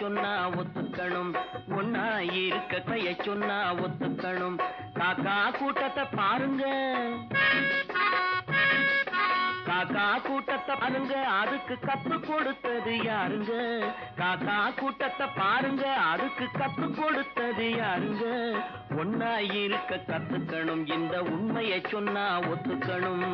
சொன்னா ஒத்துக்கணும், ஒன்னா இருக்க கைய சொன்னா ஒத்துக்கணும். காக்கா கூட்டத்தை பாருங்க, காக்கா கூட்டத்தை பாருங்க, அதுக்கு கத்து கொடுத்தது யாருங்க? காக்கா கூட்டத்தை பாருங்க, அதுக்கு கத்து கொடுத்தது யாருங்க? ஒன்னா இருக்க கத்துக்கணும், இந்த உண்மையை சொன்னா ஒத்துக்கணும்.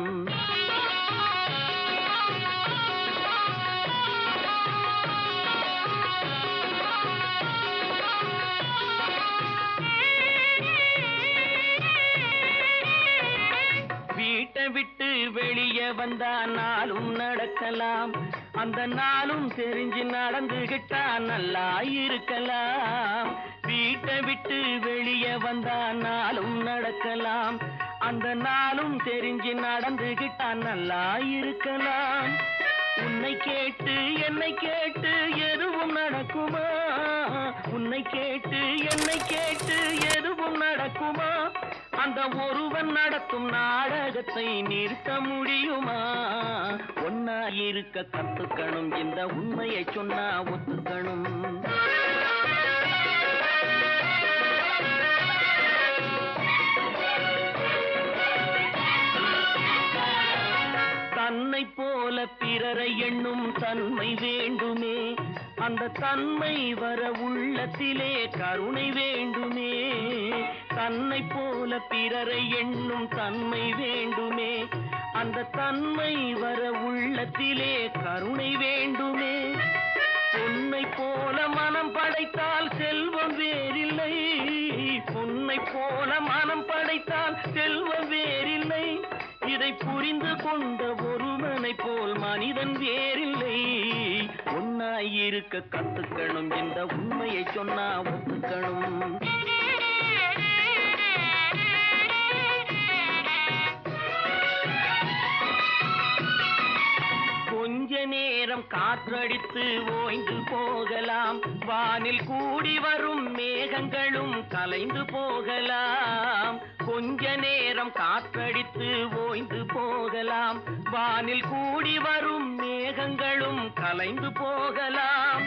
வீட்டை விட்டு வெளியே வந்தா நாளும் நடக்கலாம், அந்த நாளும் தெரிஞ்சு நடந்துகிட்டா நல்லா இருக்கலாம். வீட்டை விட்டு வெளியே வந்தா நாளும் நடக்கலாம், அந்த நாளும் தெரிஞ்சு நடந்துகிட்டா நல்லா இருக்கலாம். உன்னை கேட்டு என்னை கேட்டு எதுவும் நடக்குமா? உன்னை கேட்டு என்னை கேட்டு எதுவும் நடக்குமா? அந்த ஒருவன் நடத்தும் நாடகத்தை நிறுத்த முடியுமா? ஒன்னா இருக்க கத்துக்கணும், இந்த உண்மையை சொன்னா ஒத்துக்கணும். தன்னை போல பிறரை எண்ணும் தன்மை வேண்டுமே, அந்த தன்மை வர உள்ளத்திலே கருணை வேண்டுமே. தன்னை போல பிறரை எண்ணும் தன்மை வேண்டுமே, அந்த தன்மை வர உள்ளத்திலே கருணை வேண்டுமே. பொன்னை போல மனம் படைத்தால் செல்வம் வேறில்லை, பொன்னை போல மனம் படைத்தால் செல்வம் வேறில்லை. இதை புரிந்து கொண்ட ஒருவனை போல் மனிதன் வேறில்லை. ஒன்னாய் இருக்க கத்துக்கணும், இந்த உண்மையை சொன்னா ஒத்துக்கணும். கொஞ்ச நேரம் காற்றடித்து ஓய்ந்து போகலாம், வானில் கூடி வரும் மேகங்களும் கலைந்து போகலாம். கொஞ்ச நேரம் காற்றடித்து ஓய்ந்து போகலாம், வானில் கூடி வரும் மேகங்களும் கலைந்து போகலாம்.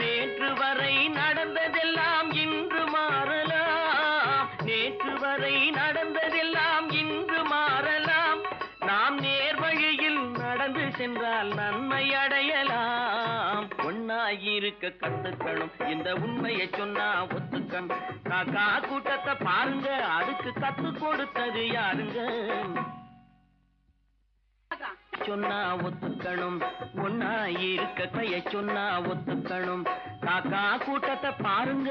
நேற்று வரை நடந்ததெல்லாம் இன்று மாறலாம், நேற்று வரை நடந்ததெல்லாம் இன்று மாறலாம். நாம் நேர் வழியில் நடந்து சென்றால் நன்மை அடையலாம். ஒன்னாயிருக்க கத்துக்கணும், இந்த உண்மையை சொன்னா ஒத்துக்கணும். காக்கா கூட்டத்தை பாருங்க, அதுக்கு கத்து கொடுத்தது யாருங்க? சொன்னா ஒத்துக்கணும், ஒன்னாயிருக்க கைய சொன்னா ஒத்துக்கணும். காக்கா கூட்டத்தை பாருங்க.